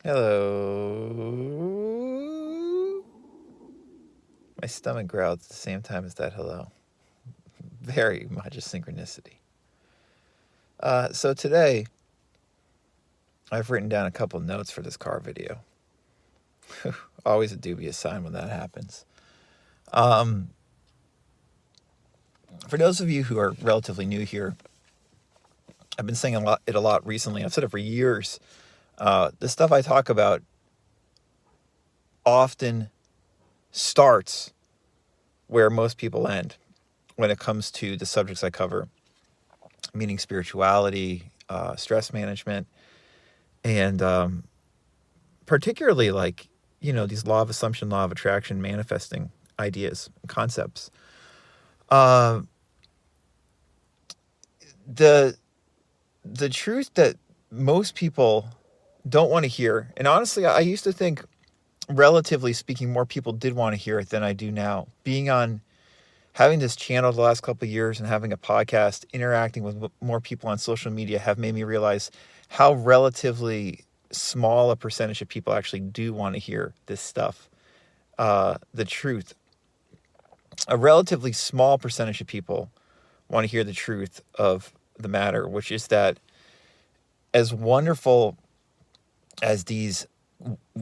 Hello. My stomach growled at the same time as that hello. Very much a synchronicity. So today, I've written down a couple notes for this car video. Always a dubious sign when that happens. For those of you who are relatively new here, I've been saying it a lot recently. I've said it for years. The stuff I talk about often starts where most people end when it comes to the subjects I cover, meaning spirituality, stress management, and particularly these law of assumption, law of attraction, manifesting ideas, concepts. The truth that most people don't want to hear, and honestly, I used to think, relatively speaking, more people did want to hear it than I do now. Having this channel the last couple of years and having a podcast, interacting with more people on social media have made me realize how relatively small a percentage of people actually do want to hear this stuff. The truth. A relatively small percentage of people want to hear the truth of the matter, which is that as wonderful as these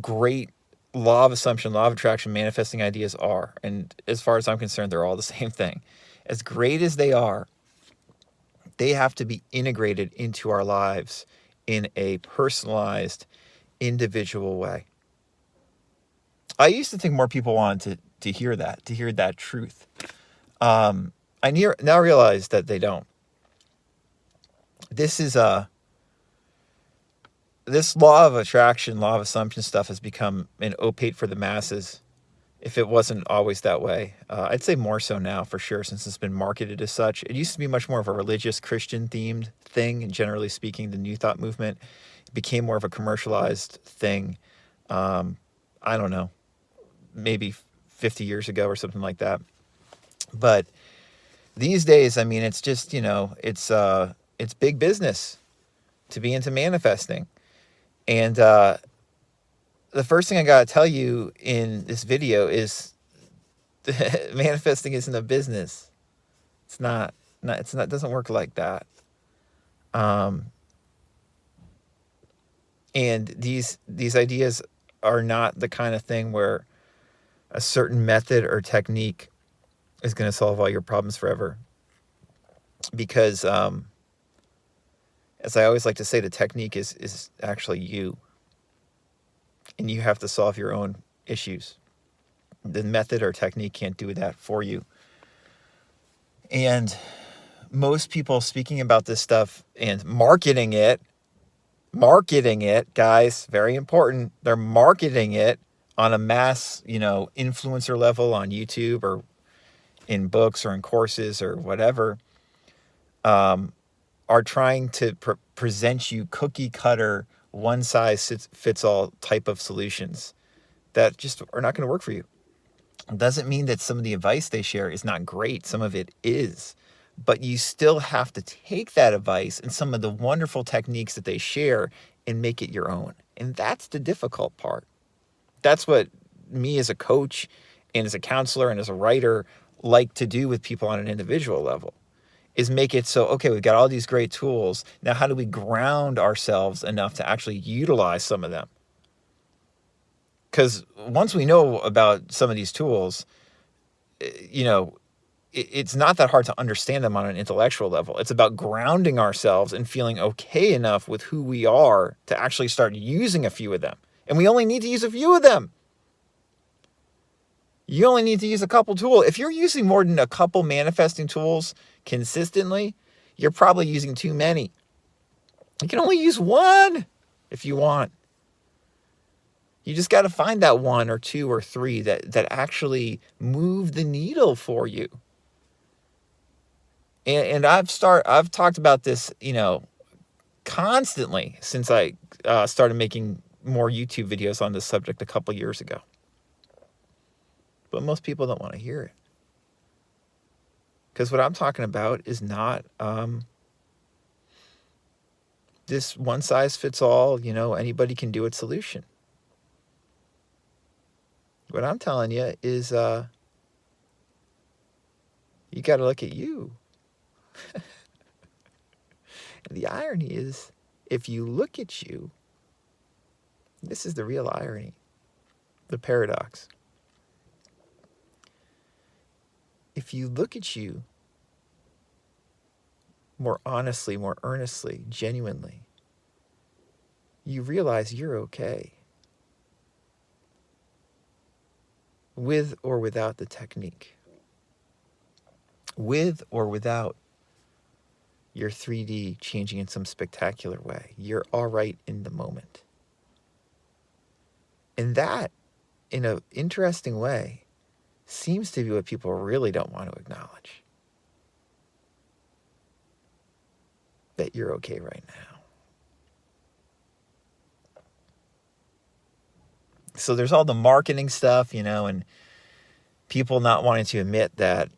great law of assumption, law of attraction, manifesting ideas are, and as far as I'm concerned, they're all the same thing. As great as they are, they have to be integrated into our lives in a personalized, individual way. I used to think more people wanted to hear that truth. I now realize that they don't. This law of attraction, law of assumption stuff has become an opiate for the masses. If it wasn't always that way, I'd say more so now for sure, since it's been marketed as such. It used to be much more of a religious Christian themed thing, and generally speaking, the New Thought movement became more of a commercialized thing. I don't know, maybe 50 years ago or something like that. But these days, I mean, it's just, it's big business to be into manifesting. And the first thing I got to tell you in this video is manifesting isn't a business. It's not, it doesn't work like that. And these ideas are not the kind of thing where a certain method or technique is going to solve all your problems forever. Because, as I always like to say, the technique is actually you. And you have to solve your own issues. The method or technique can't do that for you. And most people speaking about this stuff and marketing it, guys, very important. They're marketing it on a mass, influencer level on YouTube or in books or in courses or whatever, are trying to present you cookie cutter, one size fits all type of solutions that just are not going to work for you. It doesn't mean that some of the advice they share is not great. Some of it is. But you still have to take that advice and some of the wonderful techniques that they share and make it your own. And that's the difficult part. That's what me as a coach and as a counselor and as a writer like to do with people on an individual level, is make it so, okay, we've got all these great tools. Now, how do we ground ourselves enough to actually utilize some of them? Because once we know about some of these tools, it's not that hard to understand them on an intellectual level. It's about grounding ourselves and feeling okay enough with who we are to actually start using a few of them. And we only need to use a few of them. You only need to use a couple tools. If you're using more than a couple manifesting tools consistently, you're probably using too many. You can only use one if you want. You just got to find that one or two or three that actually move the needle for you. And I've talked about this, constantly since I started making more YouTube videos on this subject a couple years ago. But most people don't want to hear it. Because what I'm talking about is not this one size fits all, anybody can do it solution. What I'm telling you is you got to look at you. And the irony is, if you look at you, this is the real irony, the paradox. If you look at you more honestly, more earnestly, genuinely, you realize you're okay. With or without the technique. With or without your 3D changing in some spectacular way. You're all right in the moment. And that, in an interesting way, seems to be what people really don't want to acknowledge. That you're okay right now. So there's all the marketing stuff, and people not wanting to admit that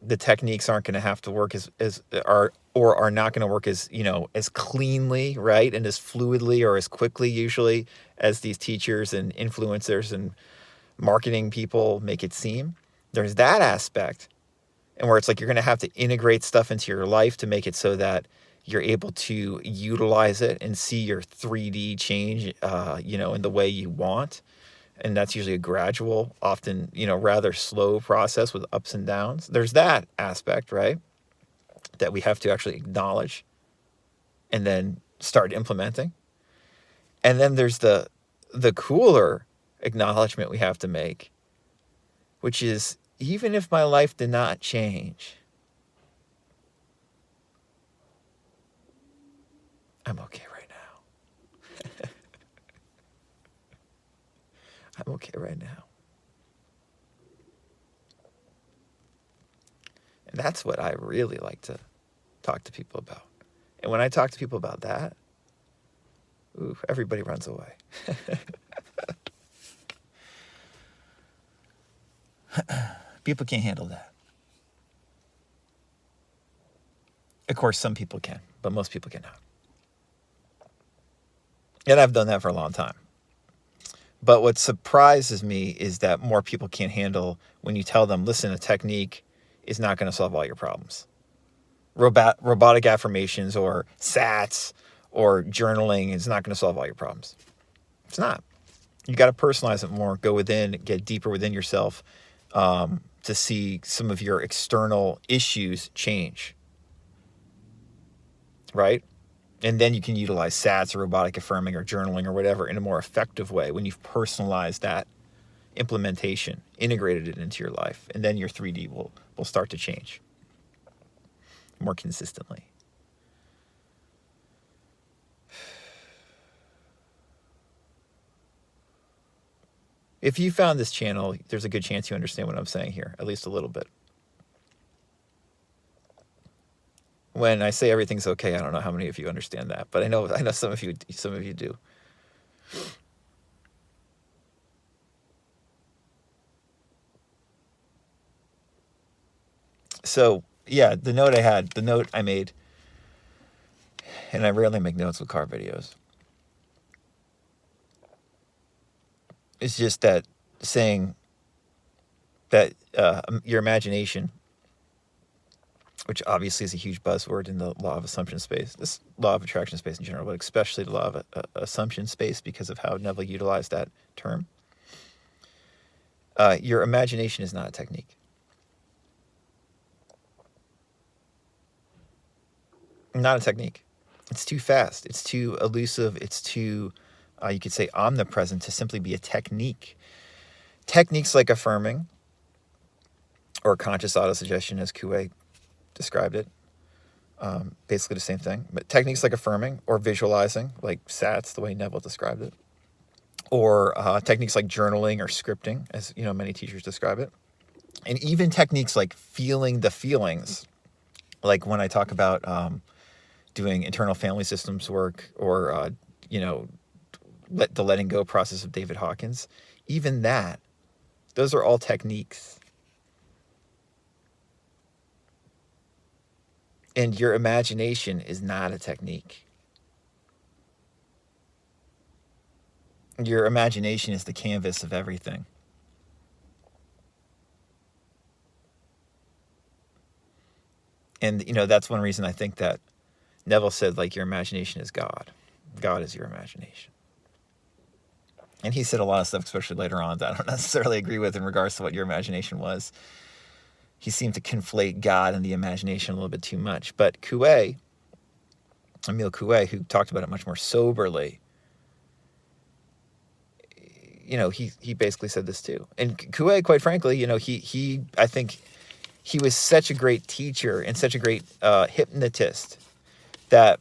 the techniques aren't going to have to work are not going to work as cleanly, right, and as fluidly or as quickly usually as these teachers and influencers and marketing people make it seem. There's that aspect, and where it's like you're going to have to integrate stuff into your life to make it so that you're able to utilize it and see your 3D change, in the way you want. And that's usually a gradual, often, rather slow process with ups and downs. There's that aspect, right, that we have to actually acknowledge and then start implementing. And then there's the cooler acknowledgement we have to make, which is, even if my life did not change, I'm okay right now. I'm okay right now. And that's what I really like to talk to people about. And when I talk to people about that, everybody runs away. People can't handle that. Of course, some people can, but most people cannot. And I've done that for a long time. But what surprises me is that more people can't handle when you tell them, listen, a technique is not going to solve all your problems. Robotic affirmations or SATs or journaling is not going to solve all your problems. It's not. You got to personalize it more, go within, get deeper within yourself to see some of your external issues change. Right? And then you can utilize SATs or robotic affirming or journaling or whatever in a more effective way when you've personalized that implementation, integrated it into your life, and then your 3D will start to change more consistently. If you found this channel, there's a good chance you understand what I'm saying here, at least a little bit. When I say everything's okay, I don't know how many of you understand that, but I know some of you do. So, yeah, the note I made, and I rarely make notes with car videos, it's just that saying that your imagination, which obviously is a huge buzzword in the law of assumption space, this law of attraction space in general, but especially the law of assumption space because of how Neville utilized that term. Your imagination is not a technique. Not a technique. It's too fast. It's too elusive. It's too, you could say, omnipresent to simply be a technique. Techniques like affirming or conscious autosuggestion, as Coué described it, basically the same thing. But techniques like affirming or visualizing, like SATs, the way Neville described it, or techniques like journaling or scripting, as many teachers describe it, and even techniques like feeling the feelings, like when I talk about doing internal family systems work or the letting go process of David Hawkins. Even that, those are all techniques. And your imagination is not a technique. Your imagination is the canvas of everything. And, that's one reason I think that Neville said, like, your imagination is God. God is your imagination. And he said a lot of stuff, especially later on, that I don't necessarily agree with in regards to what your imagination was. He seemed to conflate God and the imagination a little bit too much. But Coué, Emile Coué, who talked about it much more soberly, he basically said this too. And Coué, quite frankly, I think he was such a great teacher and such a great hypnotist that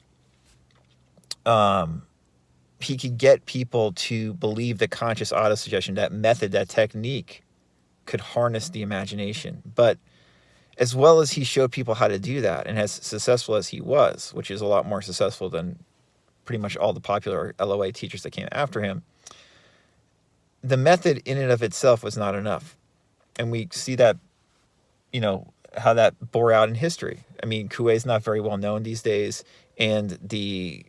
he could get people to believe that conscious autosuggestion, that method, that technique, could harness the imagination. But as well as he showed people how to do that, and as successful as he was, which is a lot more successful than pretty much all the popular LOA teachers that came after him, the method in and of itself was not enough. And we see that, how that bore out in history. I mean, Coué is not very well known these days, and the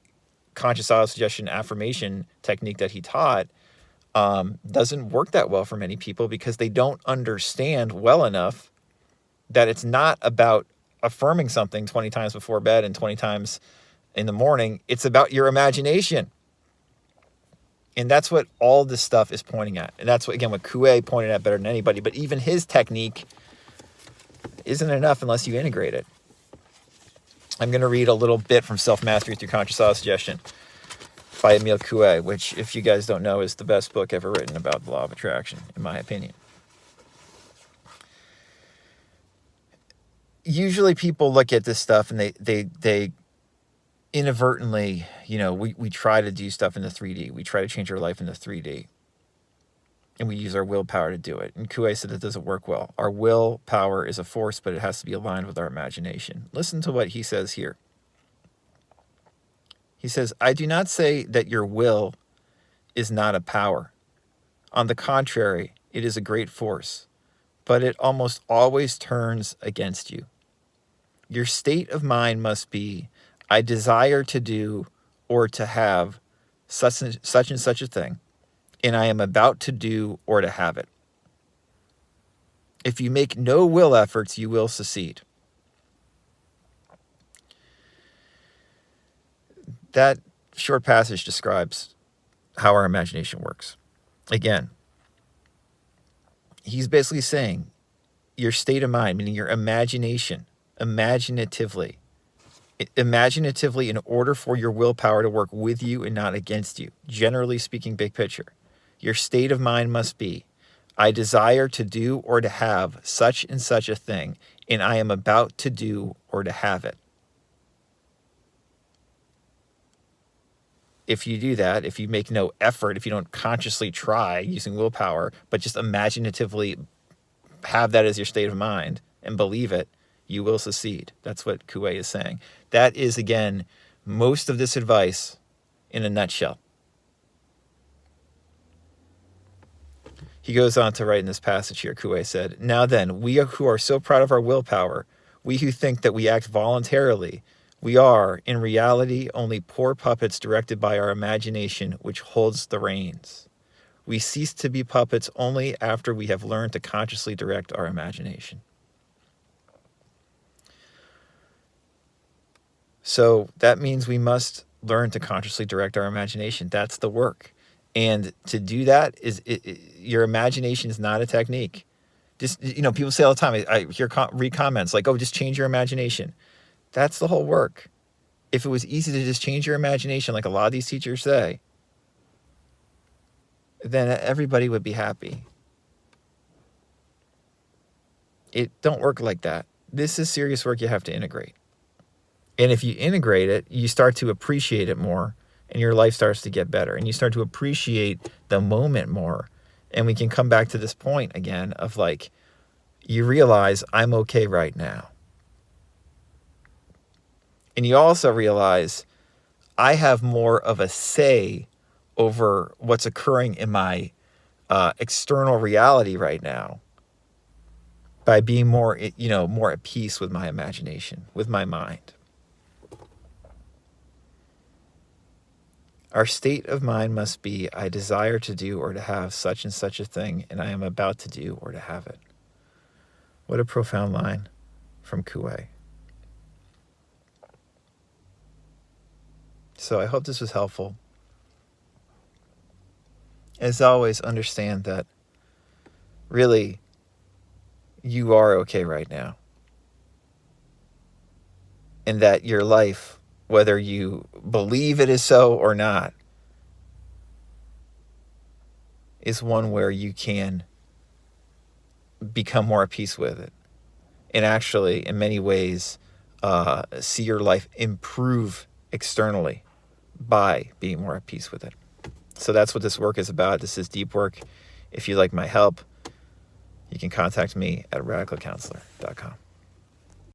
conscious autosuggestion affirmation technique that he taught doesn't work that well for many people because they don't understand well enough that it's not about affirming something 20 times before bed and 20 times in the morning. It's about your imagination. And that's what all this stuff is pointing at. And that's what Coué pointed at better than anybody. But even his technique isn't enough unless you integrate it. I'm going to read a little bit from Self-Mastery Through Conscious Autosuggestion by Emile Coué, which, if you guys don't know, is the best book ever written about the law of attraction, in my opinion. Usually people look at this stuff and they inadvertently, we try to do stuff in the 3D. We try to change our life in the 3D. And we use our willpower to do it. And Coué said it doesn't work well. Our willpower is a force, but it has to be aligned with our imagination. Listen to what he says here. He says, I do not say that your will is not a power. On the contrary, it is a great force, but it almost always turns against you. Your state of mind must be, I desire to do or to have such and such a thing, and I am about to do or to have it. If you make no will efforts, you will succeed. That short passage describes how our imagination works. Again, he's basically saying your state of mind, meaning your imagination, imaginatively, in order for your willpower to work with you and not against you, generally speaking, big picture, your state of mind must be, I desire to do or to have such and such a thing, and I am about to do or to have it. If you do that, if you make no effort, if you don't consciously try using willpower, but just imaginatively have that as your state of mind and believe it, you will succeed. That's what Coué is saying. That is, again, most of this advice in a nutshell. He goes on to write in this passage here, Coué said, now then, we who are so proud of our willpower, we who think that we act voluntarily, we are, in reality, only poor puppets directed by our imagination, which holds the reins. We cease to be puppets only after we have learned to consciously direct our imagination. So that means we must learn to consciously direct our imagination. That's the work. And to do that, your imagination is not a technique. Just, people say all the time, I read comments like, oh, just change your imagination. That's the whole work. If it was easy to just change your imagination, like a lot of these teachers say, then everybody would be happy. It don't work like that. This is serious work you have to integrate. And if you integrate it, you start to appreciate it more, and your life starts to get better, and you start to appreciate the moment more. And we can come back to this point again of like, you realize I'm okay right now. And you also realize I have more of a say over what's occurring in my external reality right now by being more at peace with my imagination, with my mind. Our state of mind must be, I desire to do or to have such and such a thing, and I am about to do or to have it. What a profound line from Coué. So I hope this was helpful. As always, understand that really you are okay right now. And that your life, whether you believe it is so or not, is one where you can become more at peace with it. And actually, in many ways, see your life improve externally by being more at peace with it. So that's what this work is about. This is deep work. If you'd like my help, you can contact me at radicalcounselor.com.